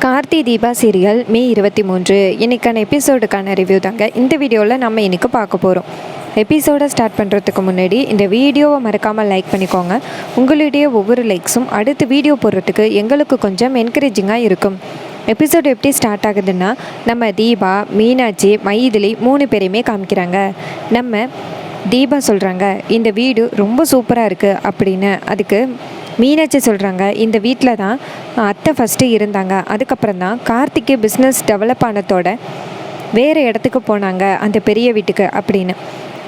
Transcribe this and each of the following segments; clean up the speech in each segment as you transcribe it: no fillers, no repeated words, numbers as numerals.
Karthi Deepa serial மே 23 இன்றைக்கான எபிசோடுக்கான review தாங்க இந்த வீடியோவில் நம்ம இன்றைக்கி பார்க்க போகிறோம். எபிசோடை ஸ்டார்ட் பண்ணுறதுக்கு முன்னாடி இந்த வீடியோவை மறக்காமல் லைக் பண்ணிக்கோங்க. உங்களுடைய ஒவ்வொரு லைக்ஸும் அடுத்து வீடியோ போடுறதுக்கு எங்களுக்கு கொஞ்சம் என்கரேஜிங்காக இருக்கும். எபிசோடு எப்படி ஸ்டார்ட் ஆகுதுன்னா, நம்ம தீபா, மீனாட்சி, மைதிலி 3 பேரையுமே காமிக்கிறாங்க. நம்ம தீபா சொல்கிறாங்க, இந்த வீடு ரொம்ப சூப்பராக இருக்குது அப்படின்னு. அதுக்கு மீனாட்சி சொல்கிறாங்க, இந்த வீட்டில் தான் அத்தை ஃபஸ்ட்டு இருந்தாங்க, அதுக்கப்புறம் தான் கார்த்திக்கு பிஸ்னஸ் டெவலப் ஆனதோட வேறு இடத்துக்கு போனாங்க, அந்த பெரிய வீட்டுக்கு அப்படின்னு.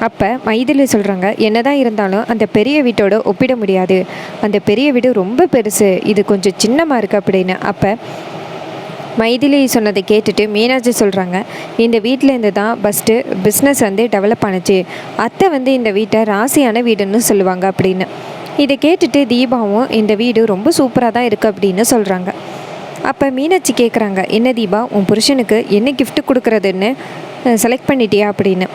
அப்போ மைதிலி சொல்கிறாங்க, என்ன தான் இருந்தாலும் அந்த பெரிய வீட்டோடு ஒப்பிட முடியாது, அந்த பெரிய வீடு ரொம்ப பெருசு, இது கொஞ்சம் சின்னமாக இருக்குது அப்படின்னு. அப்போ மைதிலி சொன்னதை கேட்டுட்டு மீனாட்சி சொல்கிறாங்க, இந்த வீட்டிலேருந்து தான் ஃபஸ்ட்டு பிஸ்னஸ் டெவலப் ஆணுச்சு, அத்தை இந்த வீட்டை ராசியான வீடுன்னு சொல்லுவாங்க அப்படின்னு. இதை கேட்டுட்டு தீபாவும் இந்த வீடு ரொம்ப சூப்பராக தான் இருக்குது அப்படின்னு சொல்கிறாங்க. அப்போ மீனாட்சி கேட்குறாங்க, என்ன தீபா, உன் புருஷனுக்கு என்ன கிஃப்ட் கொடுக்குறதுன்னு செலக்ட் பண்ணிட்டியா அப்படின்னு.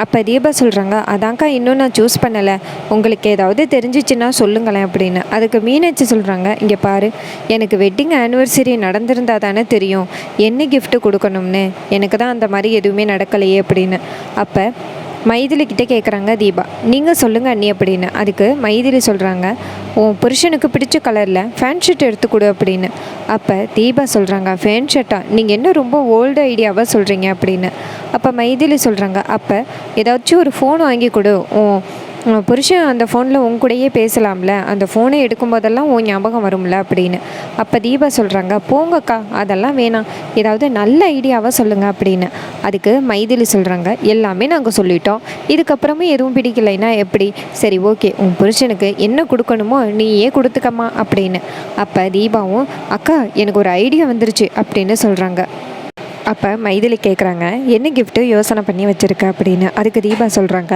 அப்போ தீபா சொல்கிறாங்க, அதாங்க்கா இன்னும் நான் சூஸ் பண்ணலை, உங்களுக்கு ஏதாவது தெரிஞ்சிச்சுன்னா சொல்லுங்களேன் அப்படின்னு. அதுக்கு மீனாட்சி சொல்கிறாங்க, இங்கே பாரு, எனக்கு வெட்டிங் ஆனிவர்சரி நடந்திருந்தால் தானே தெரியும் என்ன கிஃப்ட்டு கொடுக்கணும்னு, எனக்கு தான் அந்த மாதிரி எதுவுமே நடக்கலையே அப்படின்னு. அப்போ மைதிலிக்கிட்டே கேட்குறாங்க தீபா, நீங்கள் சொல்லுங்கள் அண்ணி அப்படின்னு. அதுக்கு மைதிலி சொல்கிறாங்க, உன் புருஷனுக்கு பிடிச்ச கலரில் ஃபேன் ஷர்ட் எடுத்து கொடு அப்படின்னு. அப்போ தீபா சொல்கிறாங்க, ஃபேன் ஷர்ட்டா, நீங்கள் என்ன ரொம்ப ஓல்டு ஐடியாவாக சொல்கிறீங்க அப்படின்னு. அப்போ மைதிலி சொல்கிறாங்க, அப்போ ஏதாச்சும் ஒரு ஃபோன் வாங்கி கொடு, புருஷன் அந்த ஃபோனில் உன் கூடயே பேசலாம்ல, அந்த ஃபோனை எடுக்கும்போதெல்லாம் உன் ஞாபகம் வரும்ல அப்படின்னு. அப்போ தீபா சொல்கிறாங்க, போங்கக்கா அதெல்லாம் வேணாம், ஏதாவது நல்ல ஐடியாவாக சொல்லுங்கள் அப்படின்னு. அதுக்கு மைதிலி சொல்கிறாங்க, எல்லாமே நாங்கள் சொல்லிட்டோம், இதுக்கப்புறமும் எதுவும் பிடிக்கலைன்னா எப்படி, சரி ஓகே, உன் புருஷனுக்கு என்ன கொடுக்கணுமோ நீயே கொடுத்துக்கம்மா அப்படின்னு. அப்போ தீபாவும், அக்கா எனக்கு ஒரு ஐடியா வந்துருச்சு அப்படின்னு சொல்கிறாங்க. அப்போ மைதிலி கேட்குறாங்க, என்ன கிஃப்ட்டு யோசனை பண்ணி வச்சுருக்க அப்படின்னு. அதுக்கு தீபா சொல்கிறாங்க,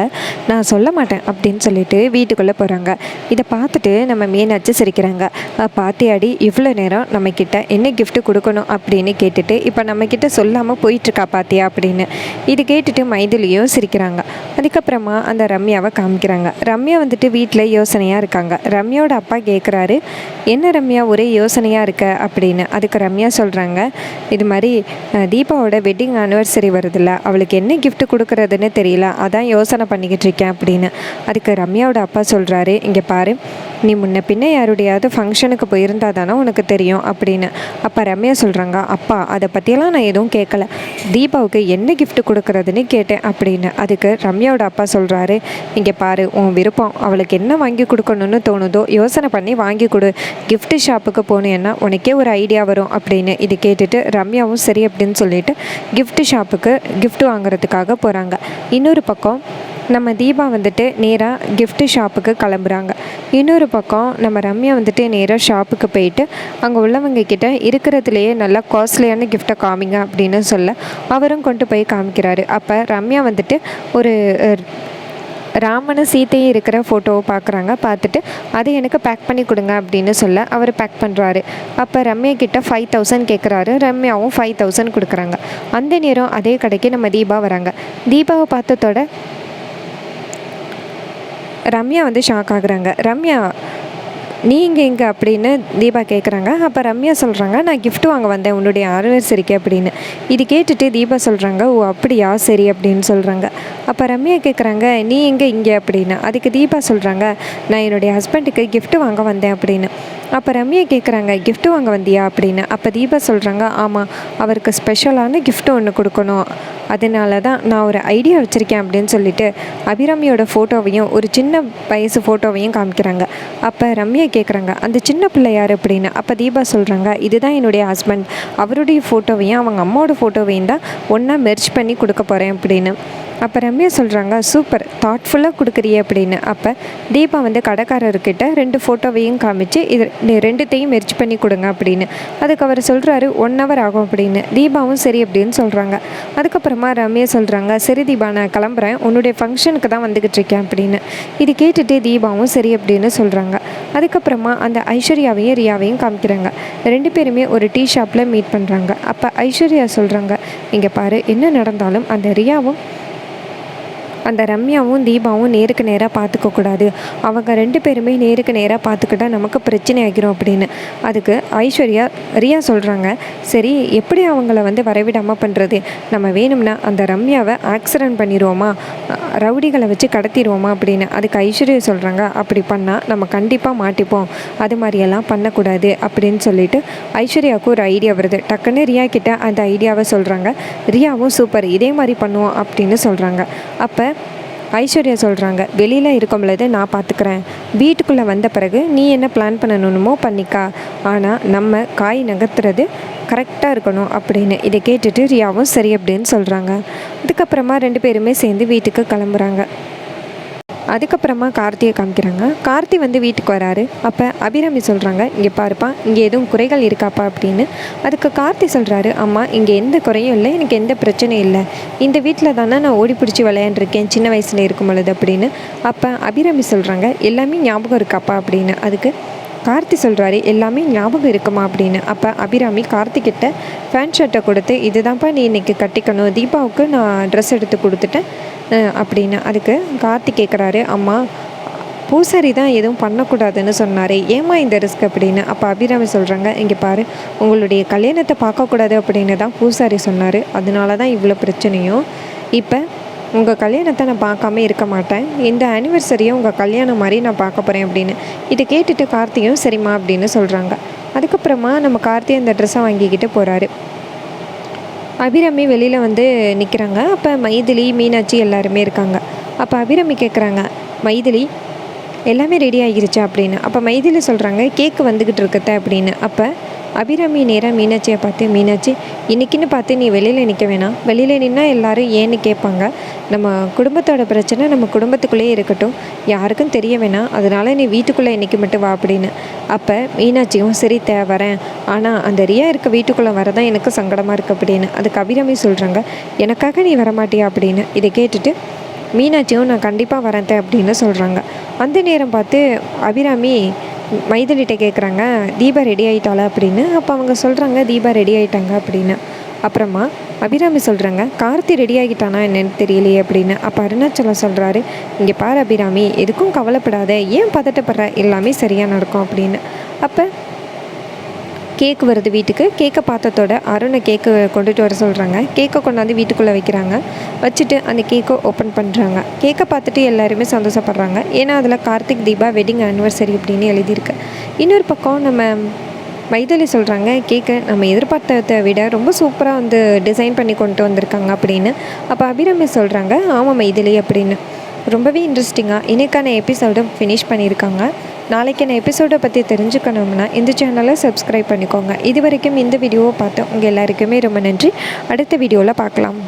நான் சொல்ல மாட்டேன் அப்படின்னு சொல்லிட்டு வீட்டுக்குள்ளே போகிறாங்க. இதை பார்த்துட்டு நம்ம மீனாட்சி சிரிக்கிறாங்க, பாத்தியாடி இவ்வளோ நேரம் நம்மக்கிட்ட என்ன கிஃப்ட்டு கொடுக்கணும் அப்படின்னு கேட்டுட்டு இப்போ நம்மக்கிட்ட சொல்லாமல் போயிட்டுருக்கா பாத்தியா அப்படின்னு. இது கேட்டுட்டு மைதிலியும் சிரிக்கிறாங்க. அதுக்கப்புறமா அந்த ரம்யாவை காமிக்கிறாங்க. ரம்யா வீட்டில் யோசனையாக இருக்காங்க. ரம்யாவோட அப்பா கேட்குறாரு, என்ன ரம்யா ஒரே யோசனையாக இருக்க அப்படின்னு. அதுக்கு ரம்யா சொல்கிறாங்க, இது மாதிரி தீபாவோட வெட்டிங் ஆனிவர்சரி வருதில்ல, அவளுக்கு என்ன கிஃப்ட் கொடுக்குறதுன்னு தெரியல, அதான் யோசனை பண்ணிக்கிட்டு இருக்கேன் அப்படின்னு. அதுக்கு ரம்யாவோட அப்பா சொல்கிறாரு, இங்கே பாரு, நீ முன்ன பின்ன யாருடையாவது ஃபங்க்ஷனுக்கு போயிருந்தா தானே உனக்கு தெரியும் அப்படின்னு. அப்போ ரம்யா சொல்கிறாங்க, அப்பா அதை பற்றியெல்லாம் நான் எதுவும் கேட்கல, தீபாவுக்கு என்ன கிஃப்ட் கொடுக்குறதுன்னு கேட்டேன் அப்படின்னு. அதுக்கு ரம்யாவோட அப்பா சொல்கிறாரு, இங்கே பாரு, உன் விருப்பம், அவளுக்கு என்ன வாங்கி கொடுக்கணும்னு தோணுதோ யோசனை பண்ணி வாங்கி கொடு, கிஃப்ட் ஷாப்புக்கு போனேன்னா உனக்கே ஒரு ஐடியா வரும் அப்படின்னு. இது கேட்டுட்டு ரம்யாவும் சரி அப்படின்னு சொல்லிட்டு கிஃப்ட் ஷாப்புக்கு கிஃப்ட் வாங்குறதுக்காக போகிறாங்க. இன்னொரு பக்கம் நம்ம தீபா நேராக கிஃப்ட் ஷாப்புக்கு கிளம்புறாங்க. இன்னொரு பக்கம் நம்ம ரம்யா நேராக ஷாப்புக்கு போயிட்டு அங்கே உள்ளவங்க கிட்ட இருக்கிறதுலையே நல்லா காஸ்ட்லியான கிஃப்டை காமிங்க அப்படின்னு சொல்ல அவரும் கொண்டு போய் காமிக்கிறாரு. அப்போ ரம்யா ஒரு ராமனும் சீத்தையும் இருக்கிற ஃபோட்டோவை பார்க்குறாங்க. பார்த்துட்டு அதை எனக்கு பேக் பண்ணி கொடுங்க அப்படின்னு சொல்ல அவர் பேக் பண்ணுறாரு. அப்போ ரம்யா கிட்ட 5000 கேட்குறாரு. ரம்யாவும் 5000 கொடுக்குறாங்க. அந்த நேரம் அதே கடைக்கு நம்ம தீபா வராங்க. தீபாவை பார்த்ததோட ரம்யா ஷாக் ஆகுறாங்க. ரம்யா, நீங்கள் எங்கே அப்படின்னு தீபா கேட்குறாங்க. அப்போ ரம்யா சொல்கிறாங்க, நான் கிஃப்ட் வாங்க வந்தேன் உன்னுடைய ஆனிவர்சரிக்கு அப்படின்னு. இது கேட்டுட்டு தீபா சொல்கிறாங்க, ஓ அப்படியா, சரி அப்படின்னு சொல்கிறாங்க. அப்போ ரம்யா கேட்குறாங்க, நீ எங்கே இங்கே அப்படின்னு. அதுக்கு தீபா சொல்கிறாங்க, நான் என்னுடைய ஹஸ்பண்டுக்கு கிஃப்ட் வாங்க வந்தேன் அப்படின்னு. அப்போ ரம்யா கேட்குறாங்க, கிஃப்ட் வாங்க வந்தியா அப்படின்னு. அப்போ தீபா சொல்கிறாங்க, ஆமாம், அவருக்கு ஸ்பெஷலான கிஃப்ட் ஒன்று கொடுக்கணும், அதனால தான் நான் ஒரு ஐடியா வச்சுருக்கேன் அப்படின்னு சொல்லிட்டு அபிராமியோட ஃபோட்டோவையும் ஒரு சின்ன வயசு ஃபோட்டோவையும் காமிக்கிறாங்க. அப்போ ரம்யா கேட்குறாங்க, அந்த சின்ன பிள்ளை யார் அப்படின்னு. அப்போ தீபா சொல்கிறாங்க, இதுதான் என்னுடைய ஹஸ்பண்ட், அவருடைய ஃபோட்டோவையும் அவங்க அம்மாவோட ஃபோட்டோவையும் தான் ஒன்றா மெர்ஜ் பண்ணி கொடுக்க போகிறேன் அப்படின்னு. அப்போ ரம்யா சொல்கிறாங்க, சூப்பர், தாட்ஃபுல்லாக கொடுக்குறியே அப்படின்னு. அப்போ தீபா கடைக்காரர்கிட்ட 2 ஃபோட்டோவையும் காமிச்சு இது ரெண்டுத்தையும் மெர்ஜ் பண்ணி கொடுங்க அப்படின்னு. அதுக்கு அவர் சொல்கிறாரு 1 hour ஆகும் அப்படின்னு. தீபாவும் சரி அப்படின்னு சொல்கிறாங்க. அதுக்கப்புறமா ரம்யா சொல்கிறாங்க, சரி தீபா, நான் கிளம்புறேன், உன்னுடைய ஃபங்க்ஷனுக்கு தான் வந்துக்கிட்டு இருக்கேன் அப்படின்னு. இது கேட்டுட்டு தீபாவும் சரி அப்படின்னு சொல்கிறாங்க. அதுக்கப்புறமா அந்த ஐஸ்வர்யாவையும் ரியாவையும் காமிக்கிறாங்க. 2 பேருமே ஒரு டீ ஷாப்பில் மீட் பண்ணுறாங்க. அப்போ ஐஸ்வர்யா சொல்கிறாங்க, இங்கே பாரு, என்ன நடந்தாலும் அந்த ரியாவும் அந்த ரம்யாவும் தீபாவும் நேருக்கு நேராக பார்த்துக்கக்கூடாது, அவங்க 2 பேருமே நேருக்கு நேராக பார்த்துக்கிட்டா நமக்கு பிரச்சனை ஆகிரும் அப்படின்னு. அதுக்கு ஐஸ்வர்யா ரியா சொல்கிறாங்க, சரி எப்படி அவங்கள வந்து வரவிடாமல் பண்ணுறது, நம்ம வேணும்னா அந்த ரம்யாவை ஆக்சிடென்ட் பண்ணிடுவோமா, ரவுடிகளை வச்சு கடத்திடுவோமா அப்படின்னு. அதுக்கு ஐஸ்வர்யா சொல்கிறாங்க, அப்படி பண்ணால் நம்ம கண்டிப்பாக மாட்டிப்போம், அது மாதிரியெல்லாம் பண்ணக்கூடாது அப்படின்னு சொல்லிட்டு ஐஸ்வர்யாவுக்கு ஒரு ஐடியா வருது. டக்குன்னு ரியா கிட்ட அந்த ஐடியாவை சொல்கிறாங்க. ரியாவும் சூப்பர், இதே மாதிரி பண்ணுவோம் அப்படின்னு சொல்கிறாங்க. அப்போ ஐஸ்வர்யா சொல்கிறாங்க, வெளியில் இருக்கும் பொழுது நான் பார்த்துக்கிறேன், வீட்டுக்குள்ளே வந்த பிறகு நீ என்ன பிளான் பண்ணணுமோ பண்ணிக்கா, ஆனால் நம்ம காய் நகர்த்துறது கரெக்டாக இருக்கணும் அப்படின்னு. இதை கேட்டுட்டு ரியாவும் சரி அப்படின்னு சொல்கிறாங்க. அதுக்கப்புறமா 2 பேருமே சேர்ந்து வீட்டுக்கு கிளம்புறாங்க. அதுக்கப்புறமா கார்த்தியை காமிக்கிறாங்க. கார்த்தி வந்து வீட்டுக்கு வராரு. அப்போ அபிராமி சொல்கிறாங்க, இங்கே பாருப்பா, இங்கே எதுவும் குறைகள் இருக்காப்பா அப்படின்னு. அதுக்கு கார்த்தி சொல்கிறாரு, அம்மா இங்கே எந்த குறையும் இல்லை, எனக்கு எந்த பிரச்சனையும் இல்லை, இந்த வீட்டில் தானே நான் ஓடி பிடிச்சி விளையாண்டுருக்கேன் சின்ன வயசில் இருக்கும் பொழுது அப்படின்னு. அப்போ அபிராமி சொல்கிறாங்க, எல்லாமே ஞாபகம் இருக்காப்பா அப்படின்னு. அதுக்கு கார்த்தி சொல்கிறாரு, எல்லாமே ஞாபகம் இருக்குமா அப்படின்னு. அப்போ அபிராமி கார்த்திக்கிட்ட பேண்ட் ஷர்ட்டை கொடுத்து, இதுதான்ப்பா நீ இன்றைக்கி கட்டிக்கணும், தீபாவுக்கு நான் ட்ரெஸ் எடுத்து கொடுத்துட்டேன் அப்படின்னு. அதுக்கு கார்த்தி கேட்குறாரு, அம்மா பூசாரி தான் எதுவும் பண்ணக்கூடாதுன்னு சொன்னார், ஏமா இந்த ரிஸ்க் அப்படின்னு. அப்போ அபிராமி சொல்கிறாங்க, இங்கே பாரு, உங்களுடைய கல்யாணத்தை பார்க்கக்கூடாது அப்படின்னு தான் பூசாரி சொன்னார், அதனால தான் இவ்வளோ பிரச்சனையும். இப்போ உங்கள் கல்யாணத்தை நான் பார்க்காம இருக்க மாட்டேன், இந்த ஆனிவர்சரியை உங்கள் கல்யாணம் மாதிரி நான் பார்க்க போகிறேன் அப்படின்னு. இதை கேட்டுட்டு கார்த்தியும் சரிம்மா அப்படின்னு சொல்கிறாங்க. அதுக்கப்புறமா நம்ம கார்த்தி அந்த ட்ரெஸ்ஸை வாங்கிக்கிட்டு போகிறாரு. அபிராமி வெளியில் வந்து நிற்கிறாங்க. அப்போ மைதிலி மீனாட்சி எல்லாருமே இருக்காங்க. அப்போ அபிராமி கேட்குறாங்க, மைதிலி எல்லாமே ரெடி ஆகிருச்சா அப்படின்னு. அப்போ மைதிலி சொல்கிறாங்க, கேக்கு வந்துக்கிட்டு இருக்கத்த அப்படின்னு. அப்போ அபிராமி நேராக மீனாட்சியை பார்த்து, மீனாட்சி இன்றைக்கின்னு பார்த்து நீ வெளியில் நிற்க வேணாம், வெளியில் நின்னால் எல்லோரும் ஏன்னு கேட்பாங்க, நம்ம குடும்பத்தோட பிரச்சனை நம்ம குடும்பத்துக்குள்ளேயே இருக்கட்டும், யாருக்கும் தெரிய வேணாம், அதனால் நீ வீட்டுக்குள்ளே இன்றைக்கி மட்டும் வா அப்படின்னு. அப்போ மீனாட்சியும் சரி வரேன், ஆனால் அந்த ரியா இருக்க வீட்டுக்குள்ளே வரதான் எனக்கு சங்கடமாக இருக்குது அப்படின்னு. அதுக்கு அபிராமி சொல்கிறாங்க, எனக்காக நீ வரமாட்டியா அப்படின்னு. இதை கேட்டுட்டு மீனாட்சியும் நான் கண்டிப்பாக வரேன் அப்படின்னு சொல்கிறாங்க. அந்த நேரம் பார்த்து அபிராமி மைதிலிட்ட கேட்குறாங்க, தீபா ரெடி ஆகிட்டாளா அப்படின்னு. அப்போ அவங்க சொல்கிறாங்க, தீபா ரெடி ஆகிட்டாங்க அப்படின்னு. அப்புறமா அபிராமி சொல்கிறாங்க, கார்த்தி ரெடி ஆகிட்டானா என்னன்னு தெரியலையே அப்படின்னு. அப்போ அருணாச்சலம் சொல்கிறாரு, இங்கே பாரு அபிராமி, எதுக்கும் கவலைப்படாத, ஏன் பதட்டப்படுற, எல்லாமே சரியாக நடக்கும் அப்படின்னு. அப்போ கேக் வருது வீட்டுக்கு. கேக்கை பார்த்ததோட அருணை கேக்கு கொண்டுட்டு வர சொல்கிறாங்க. கேக்கை கொண்டாந்து வீட்டுக்குள்ளே வைக்கிறாங்க. வச்சுட்டு அந்த கேக்கை ஓப்பன் பண்ணுறாங்க. கேக்கை பார்த்துட்டு எல்லாருமே சந்தோஷப்படுறாங்க. ஏன்னா அதில் கார்த்திக் தீபா வெட்டிங் ஆனிவர்சரி அப்படின்னு எழுதியிருக்கு. இன்னொரு பக்கம் நம்ம மைதிலி சொல்கிறாங்க, கேக்கை நம்ம எதிர்பார்த்ததை விட ரொம்ப சூப்பராக வந்து டிசைன் பண்ணி கொண்டு வந்திருக்காங்க அப்படின்னு. அப்போ அபிராமி சொல்கிறாங்க, ஆமாம் மைதிலி அப்படின்னு. ரொம்பவே இன்ட்ரெஸ்டிங்காக இன்றைக்கான எபிசோடை ஃபினிஷ் பண்ணியிருக்காங்க. நாளைக்கான எபிசோடை பற்றி தெரிஞ்சுக்கணும்னா இந்த சேனலை சப்ஸ்கிரைப் பண்ணிக்கோங்க. இது வரைக்கும் இந்த வீடியோவை பார்த்து உங்கள் எல்லாருக்குமே ரொம்ப நன்றி. அடுத்த வீடியோவில் பார்க்கலாம்.